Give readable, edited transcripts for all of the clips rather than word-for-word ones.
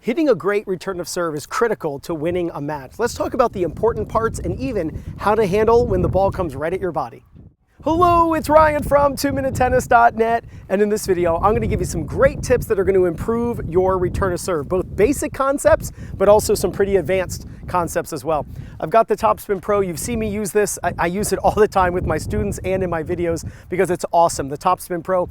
Hitting a great return of serve is critical to winning a match. Let's talk about the important parts and even how to handle when the ball comes right at your body. Hello, it's Ryan from 2minutetennis.net, and in this video, I'm going to give you some great tips that are going to improve your return of serve, both basic concepts, but also some pretty advanced concepts as well. I've got the Topspin Pro. You've seen me use this. I use it all the time with my students and in my videos because it's awesome. The Topspin Pro.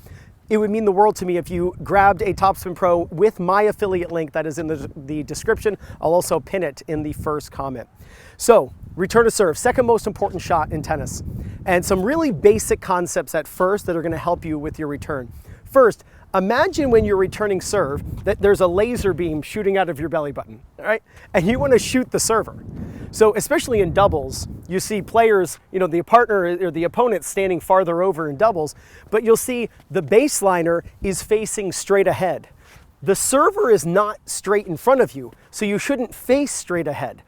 It would mean the world to me if you grabbed a Topspin Pro with my affiliate link that is in the description. I'll also pin it in the first comment. So, return to serve, second most important shot in tennis. And some really basic concepts at first that are going to help you with your return. First, imagine when you're returning serve that there's a laser beam shooting out of your belly button, all right? And you want to shoot the server. So especially in doubles, you see players, the partner or the opponent standing farther over in doubles, but you'll see the baseliner is facing straight ahead. The server is not straight in front of you, so you shouldn't face straight ahead.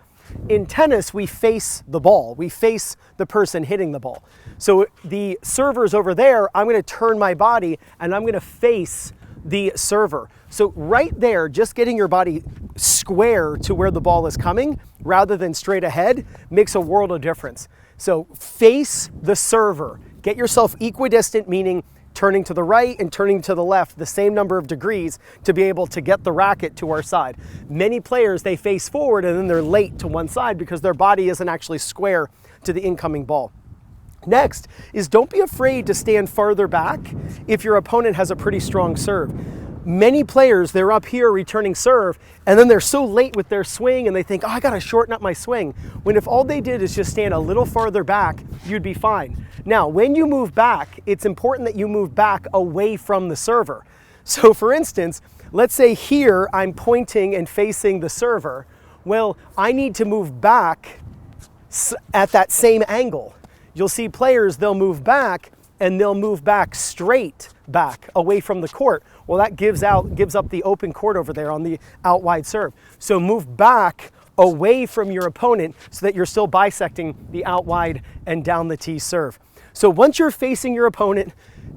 In tennis, we face the ball. We face the person hitting the ball. So the server's over there, I'm going to turn my body and I'm going to face the server. So right there, just getting your body square to where the ball is coming rather than straight ahead makes a world of difference. So face the server. Get yourself equidistant, meaning turning to the right and turning to the left the same number of degrees to be able to get the racket to our side. Many players, they face forward and then they're late to one side because their body isn't actually square to the incoming ball. Next is don't be afraid to stand farther back if your opponent has a pretty strong serve. Many players, they're up here returning serve and then they're so late with their swing and they think, oh, I gotta shorten up my swing. When if all they did is just stand a little farther back, you'd be fine. Now, when you move back, it's important that you move back away from the server. So for instance, let's say here I'm pointing and facing the server. Well, I need to move back at that same angle. You'll see players, they'll move back and they'll move back straight back away from the court. Well, that gives up the open court over there on the out wide serve. So move back away from your opponent so that you're still bisecting the out wide and down the tee serve. So once you're facing your opponent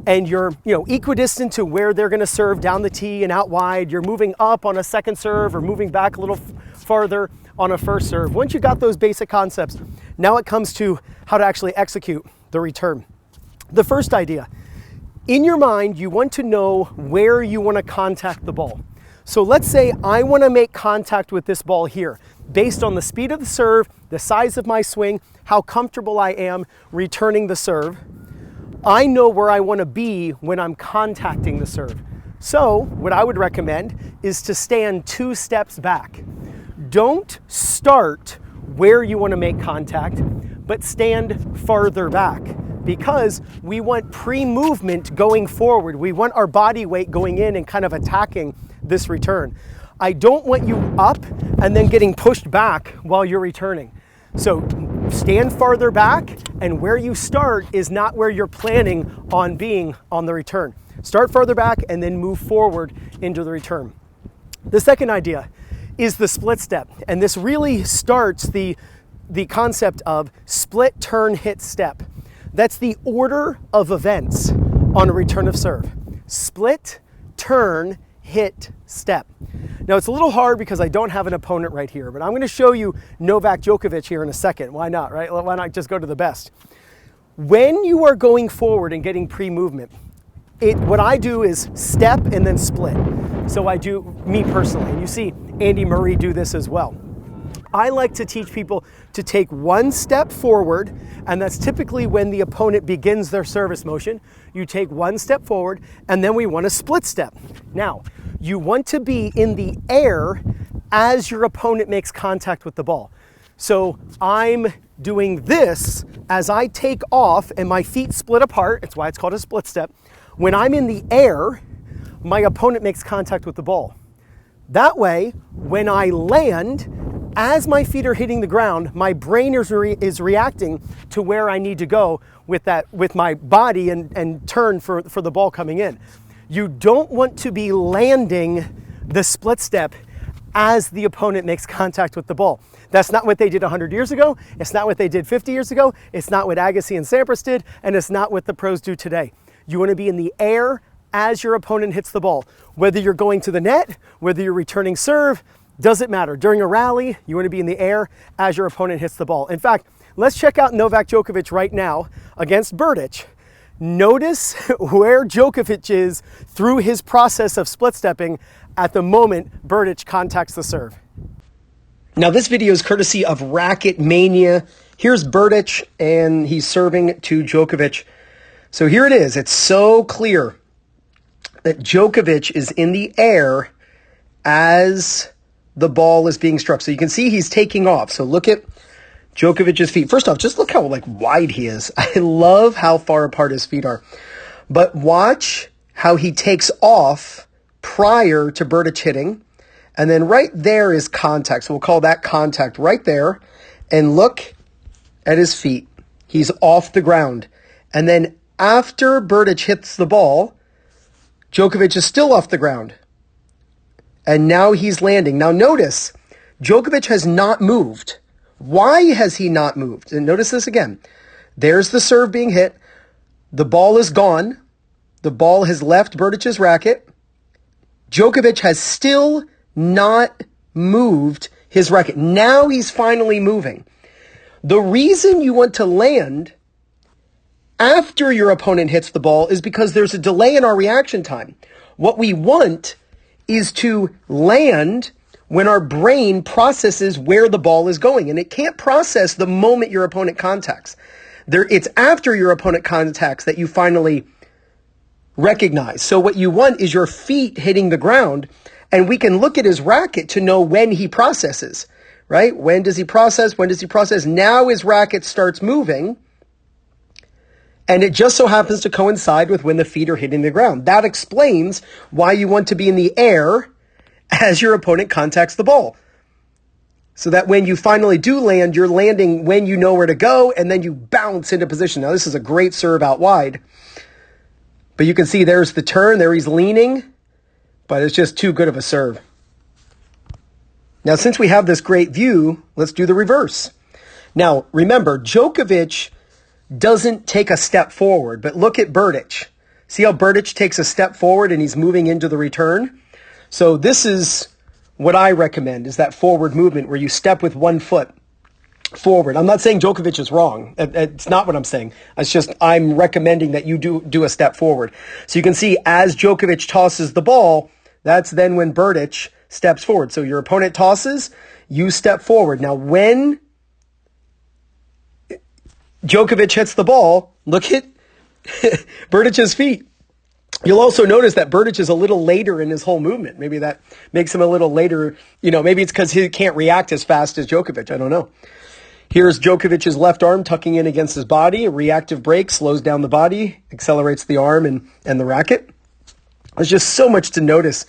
and you're equidistant to where they're going to serve down the tee and out wide, you're moving up on a second serve or moving back a little farther on a first serve. Once you got those basic concepts, now it comes to how to actually execute the return. The first idea, in your mind, you want to know where you want to contact the ball. So let's say I want to make contact with this ball here based on the speed of the serve, the size of my swing, how comfortable I am returning the serve. I know where I want to be when I'm contacting the serve. So what I would recommend is to stand 2 steps back. Don't start where you want to make contact, but stand farther back because we want pre-movement going forward. We want our body weight going in and kind of attacking this return. I don't want you up and then getting pushed back while you're returning. So stand farther back, and where you start is not where you're planning on being on the return. Start farther back and then move forward into the return. The second idea is the split step, and this really starts the concept of split, turn, hit, step. That's the order of events on a return of serve. Split, turn, hit, step. Now it's a little hard because I don't have an opponent right here, but I'm going to show you Novak Djokovic here in a second. Why not, right? Why not just go to the best? When you are going forward and getting pre-movement, what I do is step and then split. So I do, me personally, and you see Andy Murray do this as well. I like to teach people to take 1 step forward, and that's typically when the opponent begins their service motion. You take 1 step forward, and then we want a split step. Now, you want to be in the air as your opponent makes contact with the ball. So I'm doing this as I take off and my feet split apart. It's why it's called a split step. When I'm in the air, my opponent makes contact with the ball. That way, when I land, as my feet are hitting the ground, my brain is reacting to where I need to go with my body and turn for the ball coming in. You don't want to be landing the split step as the opponent makes contact with the ball. That's not what they did 100 years ago. It's not what they did 50 years ago. It's not what Agassi and Sampras did, and it's not what the pros do today. You want to be in the air as your opponent hits the ball. Whether you're going to the net, whether you're returning serve, doesn't matter. During a rally, you want to be in the air as your opponent hits the ball. In fact, let's check out Novak Djokovic right now against Berdych. Notice where Djokovic is through his process of split stepping at the moment Berdych contacts the serve. Now this video is courtesy of Racket Mania. Here's Berdych and he's serving to Djokovic. So here it is. It's so clear that Djokovic is in the air as the ball is being struck. So you can see he's taking off. So look at Djokovic's feet. First off, just look how wide he is. I love how far apart his feet are. But watch how he takes off prior to Berdych hitting. And then right there is contact. So we'll call that contact right there. And look at his feet. He's off the ground. And then after Berdych hits the ball, Djokovic is still off the ground. And now he's landing. Now notice, Djokovic has not moved. Why has he not moved? And notice this again. There's the serve being hit. The ball is gone. The ball has left Berdych's racket. Djokovic has still not moved his racket. Now he's finally moving. The reason you want to land after your opponent hits the ball is because there's a delay in our reaction time. What we want is to land when our brain processes where the ball is going. And it can't process the moment your opponent contacts. It's after your opponent contacts that you finally recognize. So what you want is your feet hitting the ground, and we can look at his racket to know when he processes, right? When does he process? When does he process? Now his racket starts moving, and it just so happens to coincide with when the feet are hitting the ground. That explains why you want to be in the air as your opponent contacts the ball. So that when you finally do land, you're landing when you know where to go, and then you bounce into position. Now, this is a great serve out wide. But you can see there's the turn. There he's leaning. But it's just too good of a serve. Now, since we have this great view, let's do the reverse. Now, remember, Djokovic doesn't take a step forward. But look at Berdych. See how Berdych takes a step forward and he's moving into the return? So this is what I recommend, is that forward movement where you step with one foot forward. I'm not saying Djokovic is wrong. It's not what I'm saying. It's just I'm recommending that you do a step forward. So you can see as Djokovic tosses the ball, that's then when Berdych steps forward. So your opponent tosses, you step forward. Now when Djokovic hits the ball, look at Berdych's feet. You'll also notice that Berdych is a little later in his whole movement. Maybe that makes him a little later. Maybe it's because he can't react as fast as Djokovic. I don't know. Here's Djokovic's left arm tucking in against his body. A reactive break slows down the body, accelerates the arm and the racket. There's just so much to notice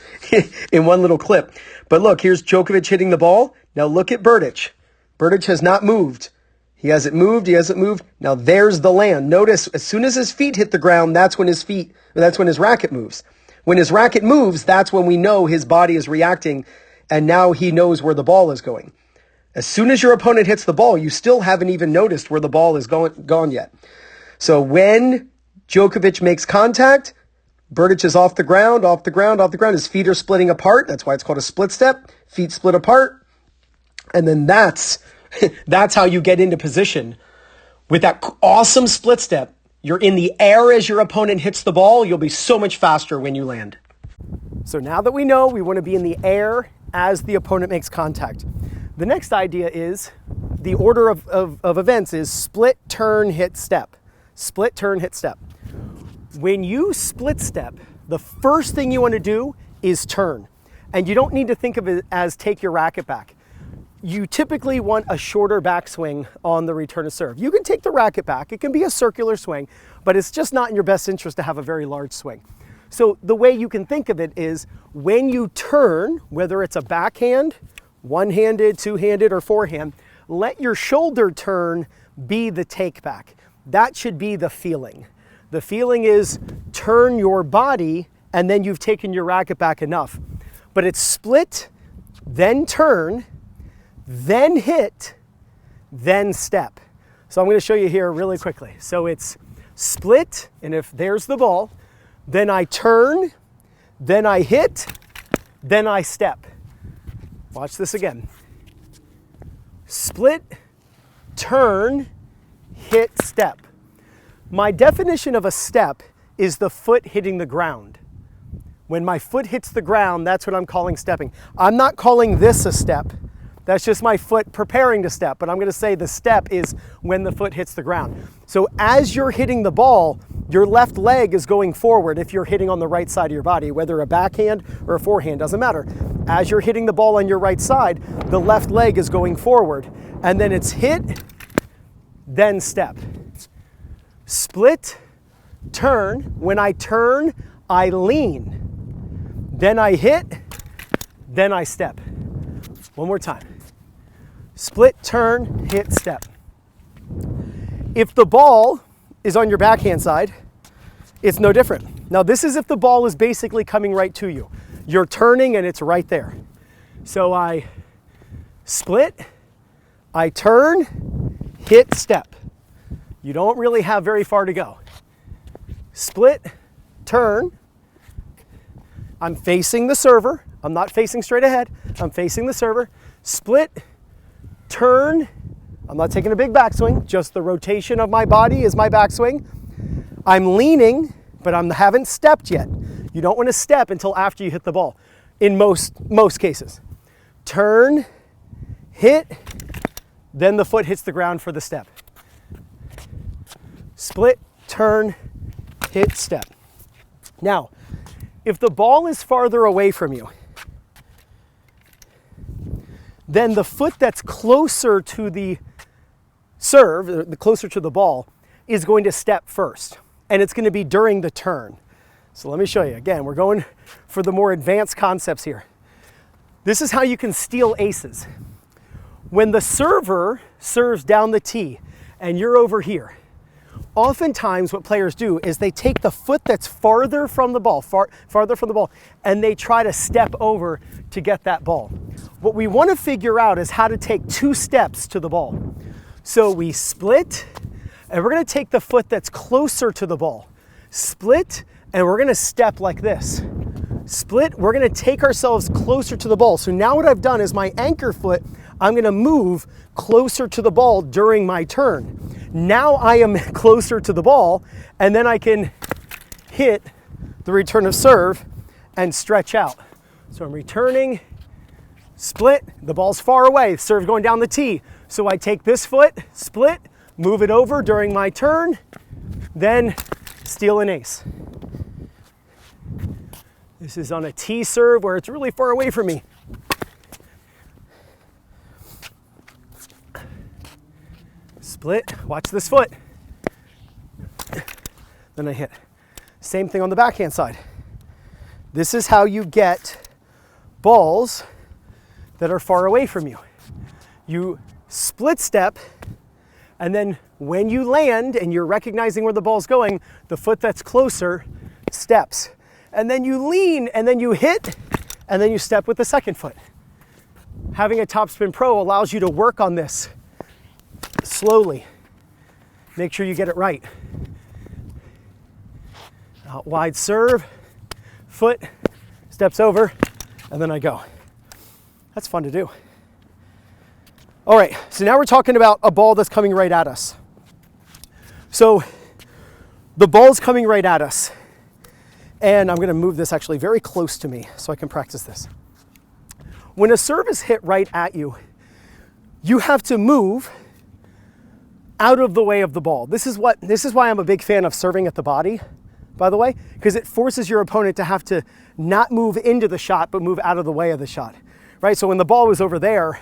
in one little clip. But look, here's Djokovic hitting the ball. Now look at Berdych. Berdych has not moved. He hasn't moved. He hasn't moved. Now there's the land. Notice as soon as his feet hit the ground, that's when his racket moves. When his racket moves, that's when we know his body is reacting, and now he knows where the ball is going. As soon as your opponent hits the ball, you still haven't even noticed where the ball is gone yet. So when Djokovic makes contact, Berdych is off the ground. His feet are splitting apart. That's why it's called a split step. Feet split apart. And then that's how you get into position. With that awesome split step, you're in the air as your opponent hits the ball. You'll be so much faster when you land. So now that we know we want to be in the air as the opponent makes contact, the next idea is the order of events is split, turn, hit, step. Split, turn, hit, step. When you split step, the first thing you want to do is turn. And you don't need to think of it as take your racket back. You typically want a shorter backswing on the return of serve. You can take the racket back. It can be a circular swing, but it's just not in your best interest to have a very large swing. So the way you can think of it is when you turn, whether it's a backhand, one-handed, two-handed, or forehand, let your shoulder turn be the take back. That should be the feeling. The feeling is turn your body and then you've taken your racket back enough. But it's split, then turn, then hit, then step. So I'm going to show you here really quickly. So it's split, and if there's the ball, then I turn, then I hit, then I step. Watch this again. Split, turn, hit, step. My definition of a step is the foot hitting the ground. When my foot hits the ground, that's what I'm calling stepping. I'm not calling this a step. That's just my foot preparing to step, but I'm gonna say the step is when the foot hits the ground. So as you're hitting the ball, your left leg is going forward if you're hitting on the right side of your body, whether a backhand or a forehand, doesn't matter. As you're hitting the ball on your right side, the left leg is going forward, and then it's hit, then step. Split, turn. When I turn, I lean. Then I hit, then I step. One more time. Split, turn, hit, step. If the ball is on your backhand side, it's no different. Now this is if the ball is basically coming right to you. You're turning and it's right there. So I split, I turn, hit, step. You don't really have very far to go. Split, turn. I'm facing the server. I'm not facing straight ahead. I'm facing the server. Split, turn. I'm not taking a big backswing. Just the rotation of my body is my backswing. I'm leaning, but I haven't stepped yet. You don't want to step until after you hit the ball, in most cases. Turn, hit, then the foot hits the ground for the step. Split, turn, hit, step. Now, if the ball is farther away from you, then the foot that's closer to the serve, the closer to the ball, is going to step first. And it's going to be during the turn. So let me show you. Again, we're going for the more advanced concepts here. This is how you can steal aces. When the server serves down the tee and you're over here, oftentimes what players do is they take the foot that's farther from the ball, farther from the ball, and they try to step over to get that ball. What we want to figure out is how to take 2 steps to the ball. So we split, and we're going to take the foot that's closer to the ball. Split, and we're going to step like this. Split, we're going to take ourselves closer to the ball. So now what I've done is my anchor foot, I'm going to move closer to the ball during my turn. Now I am closer to the ball, and then I can hit the return of serve and stretch out. So I'm returning, split, the ball's far away, serve going down the tee. So I take this foot, split, move it over during my turn, then steal an ace. This is on a tee serve where it's really far away from me. Split, watch this foot. Then I hit. Same thing on the backhand side. This is how you get balls that are far away from you. You split step, and then when you land and you're recognizing where the ball's going, the foot that's closer steps. And then you lean, and then you hit, and then you step with the second foot. Having a Topspin Pro allows you to work on this slowly. Make sure you get it right. Out wide serve, foot, steps over, and then I go. That's fun to do. All right, so now we're talking about a ball that's coming right at us. So the ball's coming right at us. And I'm going to move this actually very close to me so I can practice this. When a serve is hit right at you, you have to move out of the way of the ball. This is why I'm a big fan of serving at the body, by the way, because it forces your opponent to have to not move into the shot, but move out of the way of the shot, right? So when the ball was over there,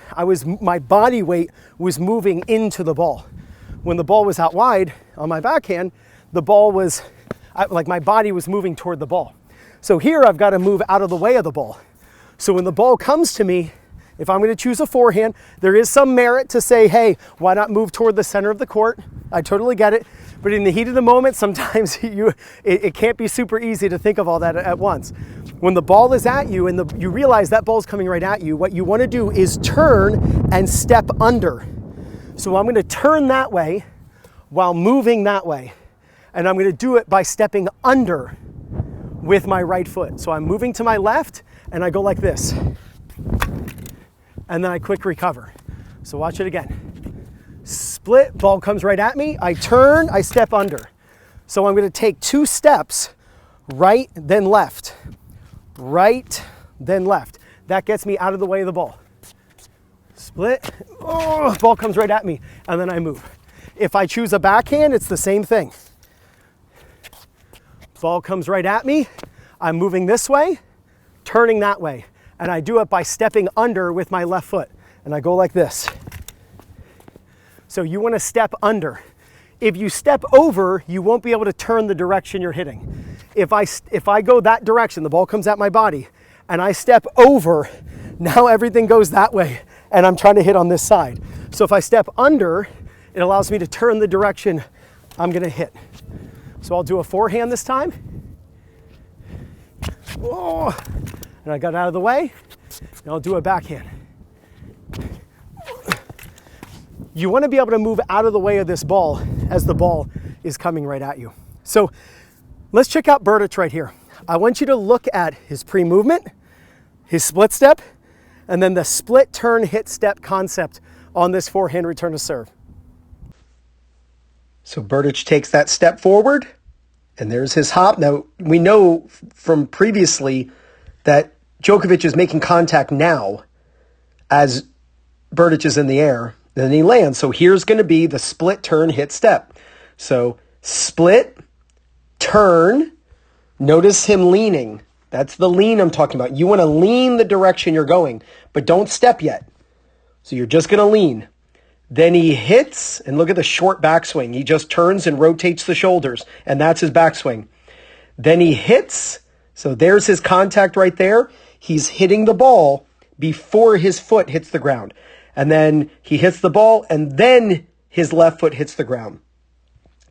my body weight was moving into the ball. When the ball was out wide on my backhand, the ball was, like my body was moving toward the ball. So here I've got to move out of the way of the ball. So when the ball comes to me, if I'm going to choose a forehand, there is some merit to say, hey, why not move toward the center of the court? I totally get it. But in the heat of the moment, sometimes it can't be super easy to think of all that at once. When the ball is at you and you realize that ball's coming right at you, what you want to do is turn and step under. So I'm going to turn that way while moving that way. And I'm going to do it by stepping under with my right foot. So I'm moving to my left and I go like this. And then I quick recover. So watch it again. Split, ball comes right at me. I turn, I step under. So I'm going to take 2 steps, right, then left. Right, then left. That gets me out of the way of the ball. Split, oh, ball comes right at me, and then I move. If I choose a backhand, it's the same thing. Ball comes right at me, I'm moving this way, turning that way, and I do it by stepping under with my left foot, and I go like this. So you want to step under. If you step over, you won't be able to turn the direction you're hitting. If I go that direction, the ball comes at my body, and I step over, now everything goes that way, and I'm trying to hit on this side. So if I step under, it allows me to turn the direction I'm going to hit. So I'll do a forehand this time. Oh, and I got out of the way, and I'll do a backhand. You want to be able to move out of the way of this ball as the ball is coming right at you. So let's check out Berdych right here. I want you to look at his pre-movement, his split step, and then the split turn hit step concept on this forehand return to serve. So Berdych takes that step forward, and there's his hop. Now, we know from previously that Djokovic is making contact now as Berdych is in the air. Then he lands. So here's going to be the split turn hit step. So split, turn, notice him leaning. That's the lean I'm talking about. You want to lean the direction you're going, but don't step yet. So you're just going to lean. Then he hits, and look at the short backswing. He just turns and rotates the shoulders, and that's his backswing. Then he hits, so there's his contact right there. He's hitting the ball before his foot hits the ground. And then he hits the ball, and then his left foot hits the ground.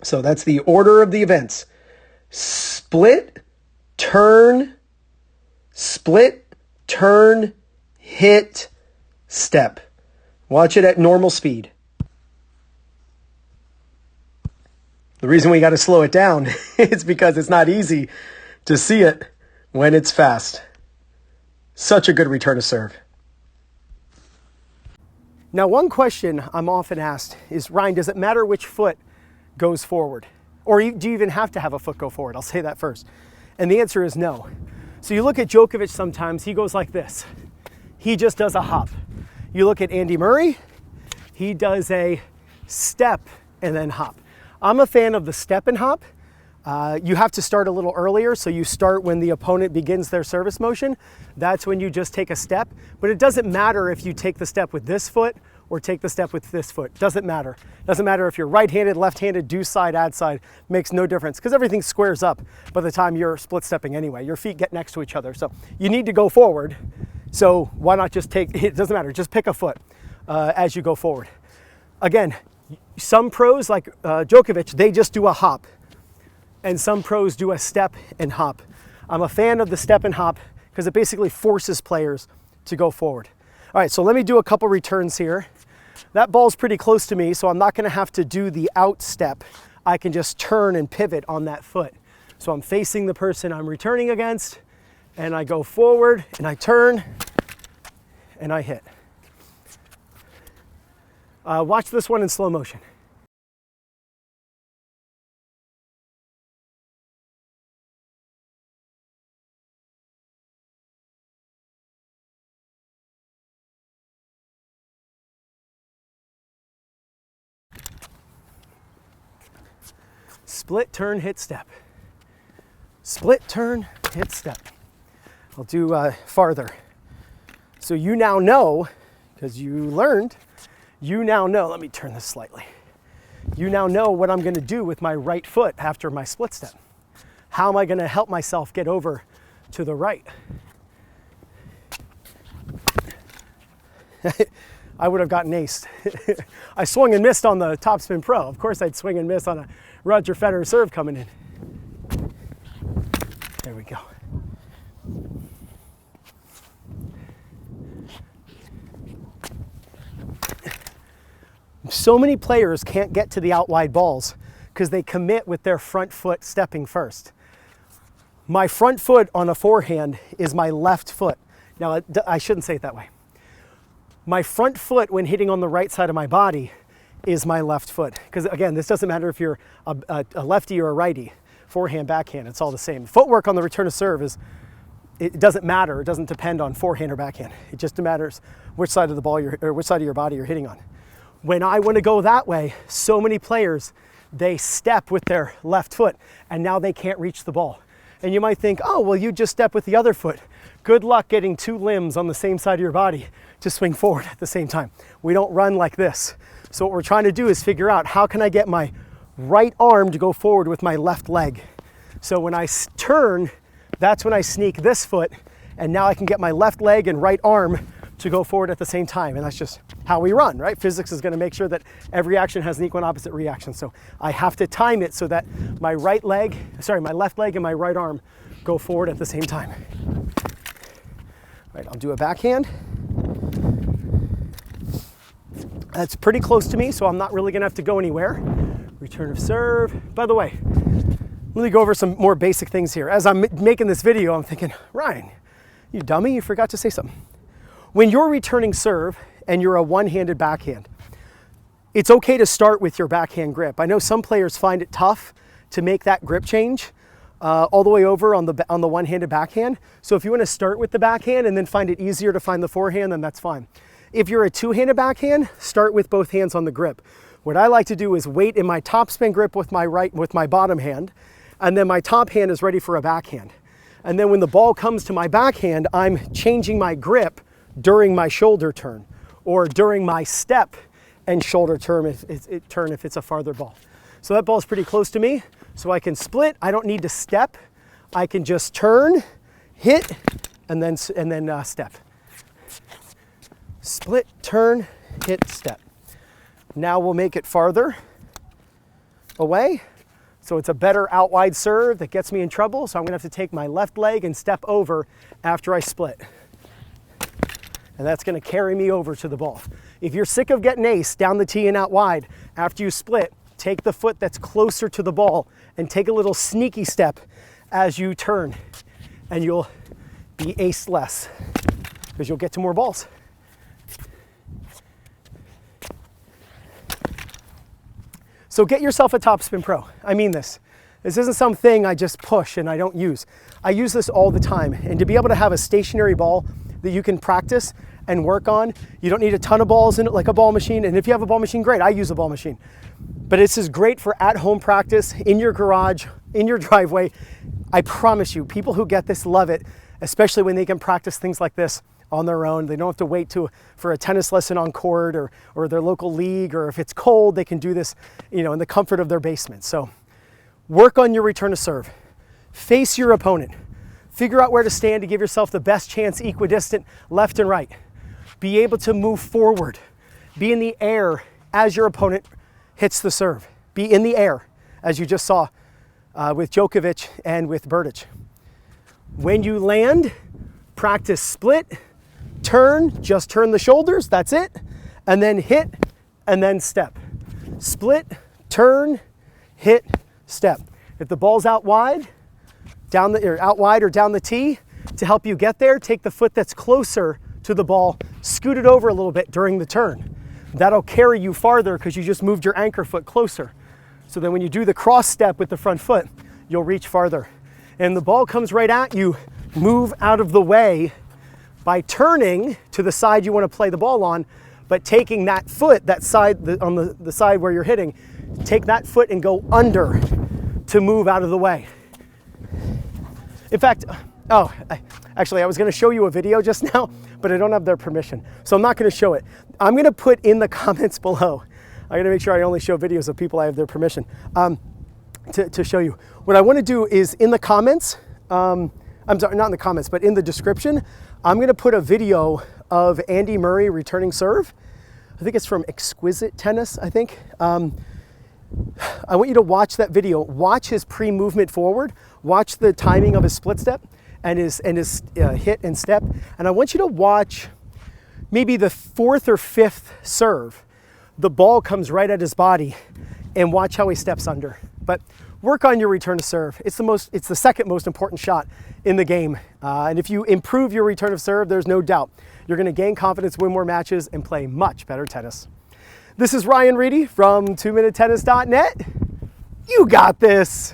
So that's the order of the events. Split, turn, hit, step. Watch it at normal speed. The reason we got to slow it down is because it's not easy to see it when it's fast. Such a good return to serve. Now, one question I'm often asked is, Ryan, does it matter which foot goes forward? Or do you even have to have a foot go forward? I'll say that first. And the answer is no. So you look at Djokovic sometimes, he goes like this. He just does a hop. You look at Andy Murray, he does a step and then hop. I'm a fan of the step and hop. You have to start a little earlier, so you start when the opponent begins their service motion. That's when you just take a step, but it doesn't matter if you take the step with this foot or take the step with this foot. Doesn't matter. Doesn't matter if you're right-handed, left-handed, do side, add side, makes no difference because everything squares up by the time you're split stepping anyway. Your feet get next to each other, so you need to go forward. So why not just take, it doesn't matter, just pick a foot as you go forward. Again, some pros like Djokovic, they just do a hop. And some pros do a step and hop. I'm a fan of the step and hop because it basically forces players to go forward. All right, so let me do a couple returns here. That ball's pretty close to me, so I'm not gonna have to do the out step. I can just turn and pivot on that foot. So I'm facing the person I'm returning against, and I go forward, and I turn, and I hit. Watch this one in slow motion. Split, turn, hit, step. Split, turn, hit, step. I'll do farther. So you now know, because you learned, you now know, let me turn this slightly. You now know what I'm gonna do with my right foot after my split step. How am I gonna help myself get over to the right? I would have gotten aced. I swung and missed on the Topspin Pro. Of course I'd swing and miss on a Roger Federer serve coming in. There we go. So many players can't get to the out wide balls because they commit with their front foot stepping first. My front foot on a forehand is my left foot. Now, I shouldn't say it that way. My front foot when hitting on the right side of my body is my left foot. Because again, this doesn't matter if you're a lefty or a righty, forehand, backhand, it's all the same. Footwork on the return to serve it doesn't matter. It doesn't depend on forehand or backhand. It just matters which side of the ball or which side of your body you're hitting on. When I want to go that way, so many players, they step with their left foot and now they can't reach the ball. And you might think, oh, well, you just step with the other foot. Good luck getting two limbs on the same side of your body to swing forward at the same time. We don't run like this. So what we're trying to do is figure out how can I get my right arm to go forward with my left leg. So when I turn, that's when I sneak this foot, and now I can get my left leg and right arm to go forward at the same time. And that's just how we run, right? Physics is going to make sure that every action has an equal and opposite reaction. So I have to time it so that my left leg and my right arm go forward at the same time. All right, I'll do a backhand. That's pretty close to me, so I'm not really going to have to go anywhere. Return of serve. By the way, let me go over some more basic things here. As I'm making this video, I'm thinking, Ryan, you dummy, you forgot to say something. When you're returning serve and you're a one-handed backhand, it's okay to start with your backhand grip. I know some players find it tough to make that grip change all the way over on the one-handed backhand. So if you want to start with the backhand and then find it easier to find the forehand, then that's fine. If you're a two-handed backhand, start with both hands on the grip. What I like to do is wait in my topspin grip with my bottom hand, and then my top hand is ready for a backhand. And then when the ball comes to my backhand, I'm changing my grip during my shoulder turn or during my step and shoulder turn if it's a farther ball. So that ball is pretty close to me, so I can split. I don't need to step. I can just turn, hit, and then step. Split, turn, hit, step. Now we'll make it farther away. So it's a better out wide serve that gets me in trouble. So I'm gonna have to take my left leg and step over after I split. And that's gonna carry me over to the ball. If you're sick of getting ace down the tee and out wide, after you split, take the foot that's closer to the ball and take a little sneaky step as you turn, and you'll be ace less because you'll get to more balls. So get yourself a Topspin Pro. I mean this. This isn't something I just push and I don't use. I use this all the time. And to be able to have a stationary ball that you can practice and work on, you don't need a ton of balls in it like a ball machine. And if you have a ball machine, great, I use a ball machine. But this is great for at-home practice, in your garage, in your driveway. I promise you, people who get this love it, especially when they can practice things like this on their own. They don't have to wait for a tennis lesson on court or their local league, or if it's cold, they can do this, in the comfort of their basement. So work on your return to serve. Face your opponent. Figure out where to stand to give yourself the best chance equidistant left and right. Be able to move forward. Be in the air as your opponent hits the serve. Be in the air, as you just saw with Djokovic and with Berdych. When you land, practice split, turn, just turn the shoulders, that's it, and then hit, and then step. Split, turn, hit, step. If the ball's out wide, or down the tee, to help you get there, take the foot that's closer to the ball, scoot it over a little bit during the turn. That'll carry you farther because you just moved your anchor foot closer. So then when you do the cross step with the front foot, you'll reach farther. And the ball comes right at you, move out of the way by turning to the side you want to play the ball on, but taking that foot, that side, on the side where you're hitting, take that foot and go under to move out of the way. In fact, actually I was going to show you a video just now, but I don't have their permission, so I'm not going to show it. I'm going to put in the comments below. I'm going to make sure I only show videos of people I have their permission to show you. What I want to do is in the comments, I'm sorry, not in the comments, but in the description, I'm going to put a video of Andy Murray returning serve. I think it's from Exquisite Tennis, I think. I want you to watch that video. Watch his pre-movement forward. Watch the timing of his split step and his hit and step. And I want you to watch maybe the fourth or fifth serve. The ball comes right at his body, and watch how he steps under. But work on your return to serve. It's the second most important shot in the game. And if you improve your return of serve, there's no doubt you're going to gain confidence, win more matches, and play much better tennis. This is Ryan Reedy from 2minutetennis.net. You got this.